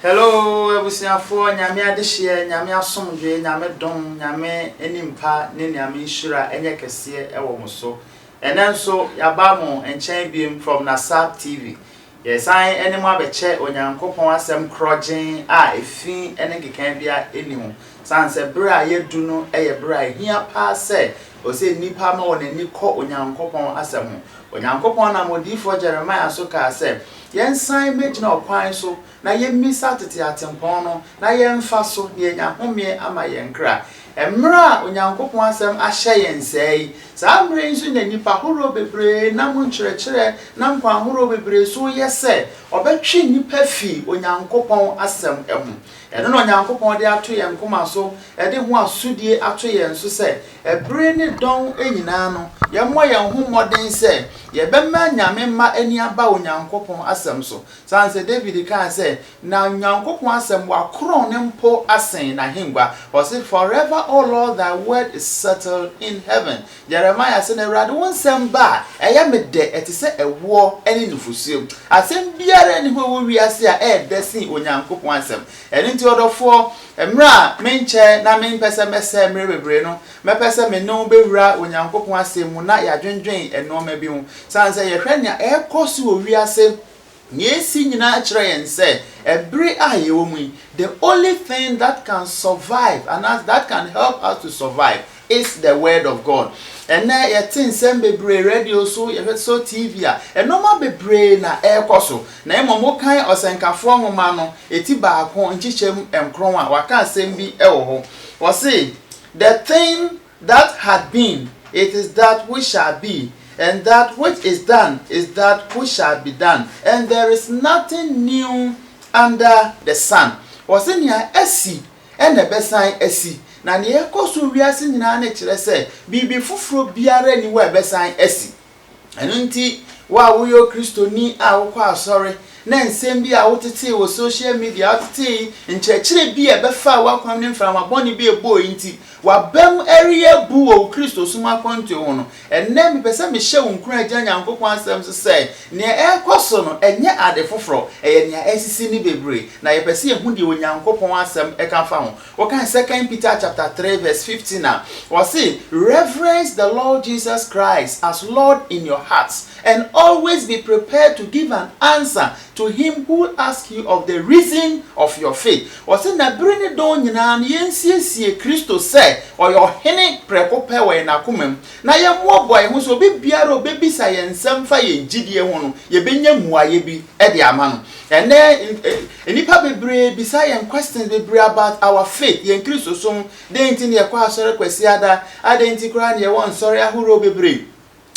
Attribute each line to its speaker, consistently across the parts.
Speaker 1: Hello, ebusiafo nyame adehye nyame asomdwe nyame dom nyame enimpa ne nyame shira enye kese ewo muso enenso yabamo enchen biem from Nasab TV. Yes, I enemo abeche onyankopon asem krogen a efi ene kekan bia enihu sanse bra yedu no eye bra hia pa se o se nipa ma wona ni ko onyankopon asem onyankopon na modifo Jeremiah so ka se yen san megina okwan so na ye misa tete atempon no na ye mfa so ye nya home ama ye nkra emra onyankopon asem ahye yen sei sa mre nso na nipa horo bebre na mo nkyerɛkyerɛ na nkwa horo bebre so yese obetwe nipa fi onyankopon asem ehu eno no onyankopon de ato yen koma so ede ho asudie ato yen so se ebre ne don enyina no ye mo yen ho moden se ye bemma nyame ma ani aba onyankopon asem so sanse David kan se na onyankopon asem wa kron ne mpo asen na hengwa o say forever O Lord thy word is settled in heaven. Jeremiah say na rade won sem ba eye me de etise ewo ene nufusuo asem biara ni ho wo wiase a desin onyankopon asem ene nti odofo emra menche na menpese mese mre bebre no mepese me no bewura onyankopon asem mu na ya dwendwen enoma bi hu sanse ye hwe nya ekosi wo wiase Yesi nyina kire yen se every ayewomu the only thing that can survive and that can help us to survive is the word of God. And na yetin sem bebre radio so so TV a normal bebre na ekoso na emomo kan osenkafo nwoma no eti baako nchichem enkron a waka asem bi ewo ho wo say the thing that had been it is that which shall be, and that which is done is that which shall be done, and there is nothing new under the sun. Wasinia esi ene besan esi na ne ekoso wiase nyina na kire se bibi fufuro biara ni wa besan esi eno nti wa wo yo kristoni a wo kwa asore na nsem bi a wotete wo social media wotete nkyerɛkyerɛ bi e befa wa kwam ne mframa bɔne bi ebo nti wa bam area bu wo kristo suma kwanto ho no enne me pese me hye wo nkura agya nyankopɔn asɛm so sɛ ne ekoso no enye ade foforo eye ne asisi ni bebre na ye pese ehu de onyankopɔn asɛm eka fa ho wo kan 2 Peter chapter 3 verse 15 na wo say reverence the Lord Jesus Christ as Lord in your hearts and always be prepared to give an answer to him who asks you of the reason of your faith. Was in na bring don nyina na yensiesie Kristo sɛ oyo hene prekope we na komam na ye mo boy hu so be biara obebisa ye nsɛm fa ye ngidie ho no ye benya muaye bi e de ama no ene enipa bebre bisa ye questions bebre about our faith ye Kristo so de nti ne ye kwa asɔre kwasi ada adenti kra ne ye won sɔre ahoro bebre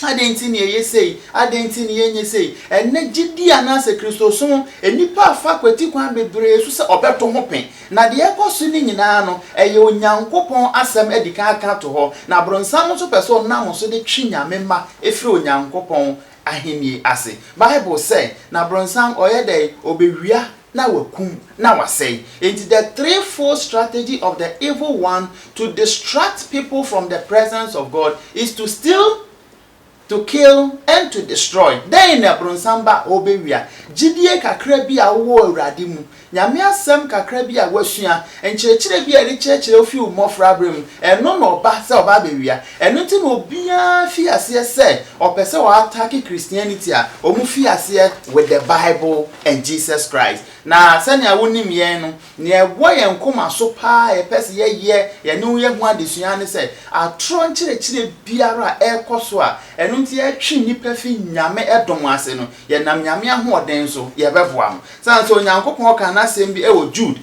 Speaker 1: adenti ne yesei adenti ne yenyesei enne gidi anase Kristo so enipa afa kwati kwan bebre so se obeto ho pen na de ekoso ni nyina no eye onyankopon asem edika aka to ho na bronsam so person nam so de twi nyame ma efiri onyankopon ahenie ase Bible say na bronsam oyede obewia na wakum na wasay. It's the threefold strategy of the evil one to distract people from the presence of God is to steal, to kill and to destroy. Then na bronsamba obewia gidie kakra bi a wo awurade mu nyame asem kakra bi a wasua enkyerɛkyerɛ bi a de kyerɛkyerɛ ofi umofra brem eno no ba se oba bewia eno ti no bia fi ase se opese wa attack Christianity a omu fi ase with the Bible and Jesus Christ na sani a wonim yen no ne ebo yen koma so pa e pese ye ne wo ye hu adesua ne se atro nkyerɛkyerɛ biara ekoso a eno nti atwi nipa fi nyame edom ase no ye nam nyame ahoɔden so ye bɛboa mo sanso onyankopɔn ka na asem bi ewo Jude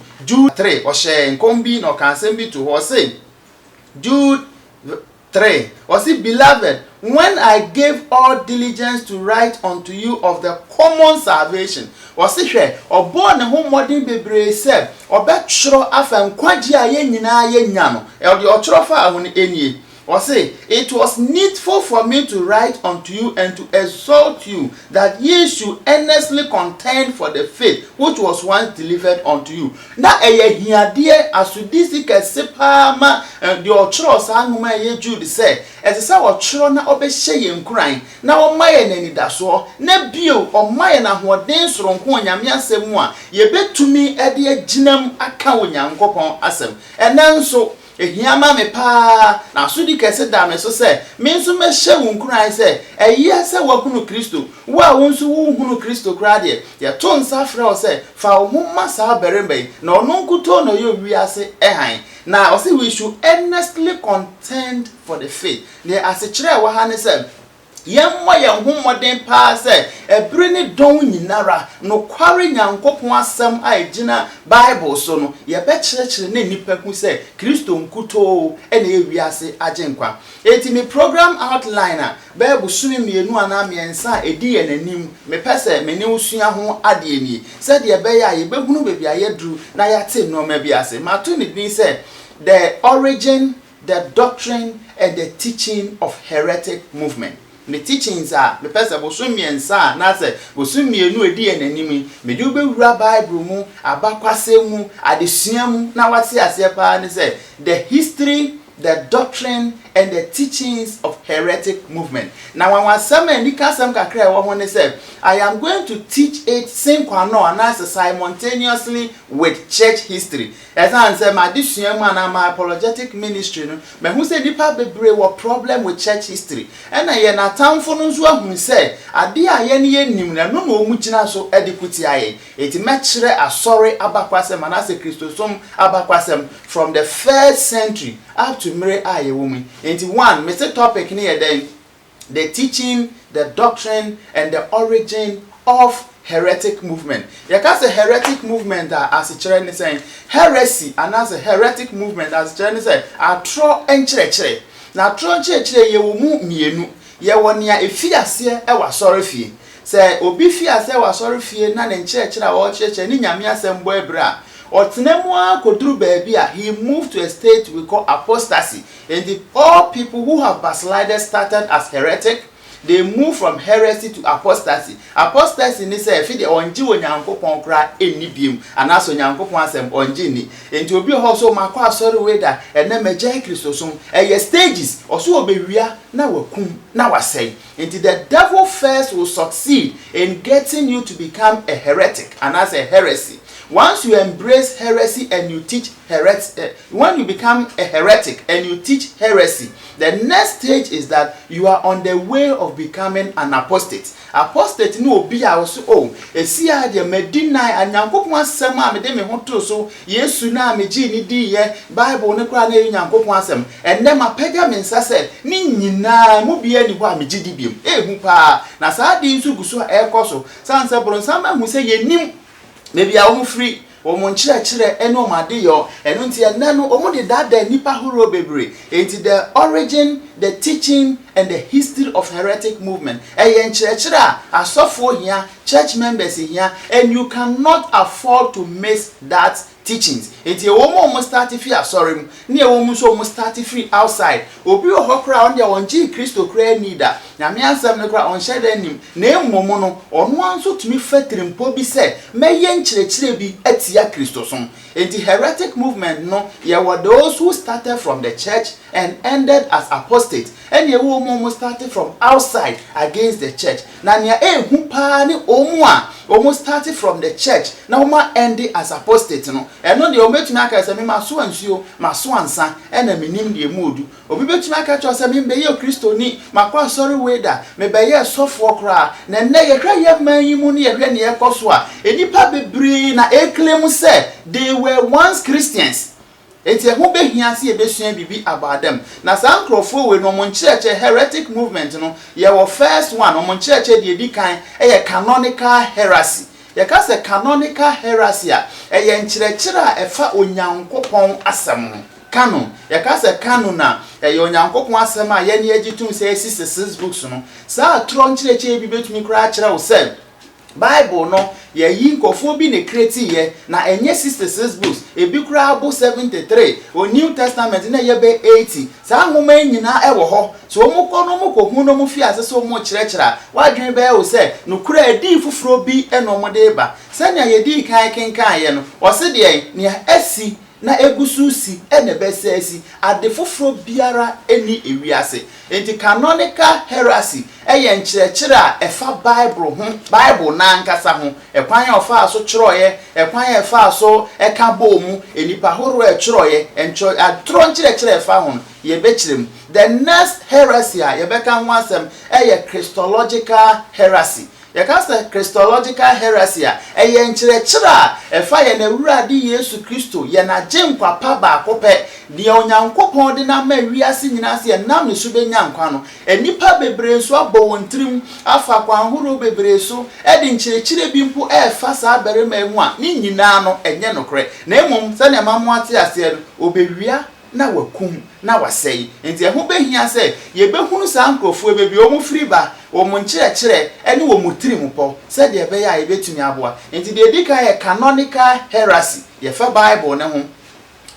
Speaker 1: 3 o she nkombi no kan asem bi to ho say Jude 3 o say beloved when I gave all diligence to write unto you of the common salvation o say hwe obo ne ho modern bebre se obetro afa nkwaji a ye nyina ye nya no e de ochro fa ahun enie Or say, it was needful for me to write unto you and to exhort you that ye should earnestly contend for the faith which was once delivered unto you. Na eye hiade asudisi kesepa ma the ochro sa nhoma ye Jude say, etisa ochro na obehye ye nkuran na omaye nanidaso na bio omaye na hoden soronko onyame asem a ye betumi ede aginam aka onyankopon asem. Enanso ehiyama me pa na sudi kese da me so se me nso me hye wonkuran se eyi se wakunu Kristo wa wonso wuhunu Kristo kra de ye to nsa frɛ o se fa wo ma sa berembe na ono nkuto no ye wiase ehan na o se we should earnestly contend for the faith. Ne asechire wa ha ne se yemmo ye homoden pa se ebere ne don nyinara no kware nyankopon asem a egina Bible so no ye be kyerɛkyerɛ na nipa ku se Kristo nkuto ene ewiase agenkwa. Eti mi program outline a Bible sumi mienu ana miensa edi ye nanim me pese me ne usua ho ade ni se de be ya ye behunu bebi ayedru na yate no ma biase mato ni din se the origin, the doctrine and the teaching of heretic movement. The teachings are the person bosumiensa na se bosumienu edi enanimi me de obewura Bible mu abakwase mu adesua mu na wate ase pa ne se the history, the doctrine and the teachings of heretic movement. Now when some nikasem kakra e wo ho ne say I am going to teach it synchrono and simultaneously with church history. As I say my disua mu and my apologetic ministry no me hu say nipa bebre wo problem with church history. And ye na tamfo no nso ahun say ade a ye ne ye nim na no mu gina so edikuti aye. Eti mekire asori abakwasem and ase Christosum abakwasem from the 1st century up to mere aye woman. 1 Mr. topic near then the teaching, the doctrine and the origin of heretic movement. Yakase heretic movement as a chere saying heresy and as a heretic movement as chere say atro enkyerɛkyerɛ. Na atro enkyerɛkyerɛ ye wo mu mienu. Ye wonia efiase e wasɔre fie. Say obi fiase wasɔre fie na ne nkyerɛkyerɛ a wo kyerɛkyerɛ ni nyame asɛm bo ebra. Otinemwa kodru baby he moved to a state we call apostasy. And all people who have backslided started as heretic. They move from heresy to apostasy. Apostasy ni say fi de onji onyankopon kra eni biem anaso onyankopon asem onji ni. Enti obi ho so makwa asori we da ene magye Kristosum eye stages oso obewia na wakum na wasai. Enti the devil first will succeed in getting you to become a heretic and as a heresy. Once you embrace heresy and you teach heresy, when you become a heretic and you teach heresy, the next stage is that you are on the way of becoming an apostate. Apostate no be also esia de medina anyankopon asem a mede me hoto so Yesu na meji ni di ye Bible ne kra na anyankopon asem enne mapega me nsa se ni nyina mo bia ni ho a meji di biem ehu pa na saa di nsu guso ekoso sanse bronsa ma hu se yenim maybe I won't free or monchire eno made yo eno nti enano omo de dada nipa huro bebre enti the origin, the teaching and the history of heretic movement eyen chire asofo hia church members hia and you cannot afford to miss that teachings. Enti omo start free asori ne omo so omo start free outside obi ohokra on dia wonji Kristo kra nida nyame ansam ne kra on shede nim na emmomo no ono anso tumi fatrimpo bi se meye nkyerɛkyerɛ bi atia Kristo som. Enti heretic movement no ye were those who started from the church and ended as apostate and ye omo started from outside against the church. Na nia ehu pa ne omo a almost started from the church now ma ended as apostate no eno de ometumi aka se me maso ansuo maso ansa ena menim de emudu obi betumi aka cho se me beye Kristo ni makwa sorry weda me beye sofo kra na ne ye hwa ye manyimu ne ye hwa ne ye koso a enipa bebre na claim say they were once Christians. Eti ehun behia se ebesua bibi about them. Na san krofo we no monchireke heretic movement no ye wo first one no monchireke de edikan eye canonical heresy. Ye ka se canonical heresy a eye nchirechira efa onyankopon asem. Canon ye ka se canon na eye onyankopon asem a ye ne agitum se 66 books no. Sa tro nchireke bi betumi kra kira wo se Bible no ye yi nkofo bi ne create ye na enye 66 books ebi kura abo 73 o New Testament na ye be 80 sa nhoma nyina ewo ho so omukọ no mukọ hu no mu fi ase so mu kirekira wadwen be o se no kura edi fufuro bi eno mo de ba sanya ye di kan kenkan ye no o se de ne asi na egususi ene besesi ade foforo biara eni ewiase enti canonical heresy eye nkyerɛkyerɛ a ɛfa Bible na nkasa ho ekwan ya ofa aso kyerɛoye ekwan ya efa aso eka bomu enipa horo ɛkyerɛoye encho atro nkyerɛkyerɛ ɛfa ho ye bekyerem. The next heresy a ye beka ho asem eye Christological heresy. You can say Christological heresy eye nkyerɛkyerɛ a ɛfa ye na Awurade Yesu Kristo ye na gyenkwa pa ba akopɛ de onyankopɔn de na ma wiase nyina se nam ne so benya nkwa no enipa bebre so abɔ wontrim afa kwanhoro bebre so de nkyerɛkyerɛ bi mpo ɛfa saa berema mu a ne nyina no enye nokorɛ na emom sɛ na mamu ate ase no obewia na wakum na wasɛyi enti ɛho behia sɛ ye behunu saa nkrofo bebi o mu firi ba o mu nkyerɛkyerɛ ene wo mu tiri mu pɔ sɛ de be ya ye betumi aboa enti de edika ye canonical heresy ye fa Bible ne ho.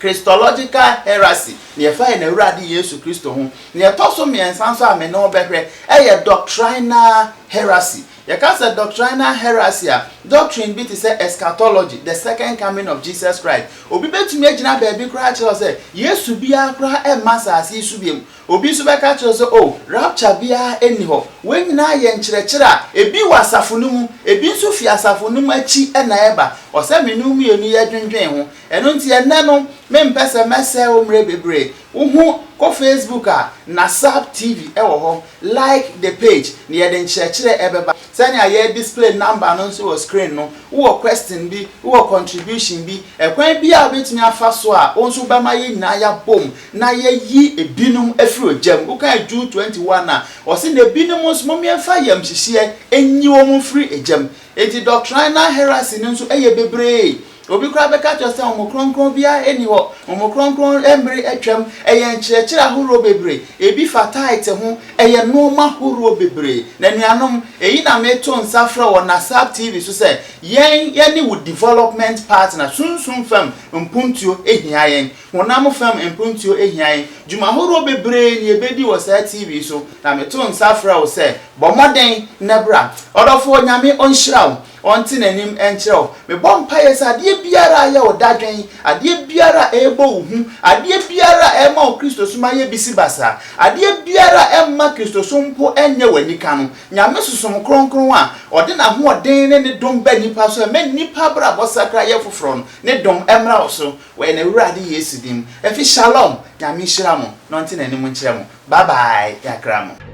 Speaker 1: Christological heresy ne fa ye na Awurade Yesu Kristo ho ne toso miensan so ame no behwe eye doctrinal heresy. You can say doctrinal heresy. Doctrine be to say eschatology, the second coming of Jesus Christ. Obi betumi agina baabi kra kyerɛ sɛ Yesu bia kra e masase su biem. Obi so bɛka kyerɛ sɛ oh rapture bia eni hɔ. We nyina ye nkyerɛkyerɛ ebi wasafo no mu, ebi nso fi asafo no mu achi e na eba. Ɔsɛ menum mienu ye dwendwen ho. Ɛno nti ene no mempɛ sɛ mɛsɛ o mre bebre. Uhu ko Facebook a na Sap TV ewo ho like the page ne ye de nkyerɛkyerɛ ebeba sanya ye display number no so screen no wo question bi wo contribution bi ekwan bi a betumi afa so a onso ba ma ye nyina ya bom na ye yi ebinum afiri ogam wo kan June 21 a o se na ebinum so mo mienfa yam hyehye enyi wo mo firi egam enti doctrinal heresy no so eye bebre obi kra beka to say omokronkron bia eni ho omokronkron embre atwam eye nkyerɛkyerɛ ahoro bebre ebi fatate ho eye noma horo bebre na nuanom eyi na meto nsafra wo na Sap TV so say yen ni with development partner sunsun fam mpuntuo ehia yen honam fam mpuntuo ehia yen juma horo bebre ni ebedi wo Sap TV so na meto nsafra wo say bomoden nebra odofo nyame onhyiraw onti nanim enkyerɛw me bompa yesa ade biara ya odadwen ade biara ebo hu ade biara ema o Kristo so maye bisi basa ade biara emma Kristo so mpo enye wanika no nyame susom kronkron a ode na ho oden ne dom ba nipa so me nipa bra bosakra ye foforo no ne dom emra wo so we na Awurade Yesu dim efi shalom nyame hyira mo no onti nanim nkyerɛ mo bye bye yakramo.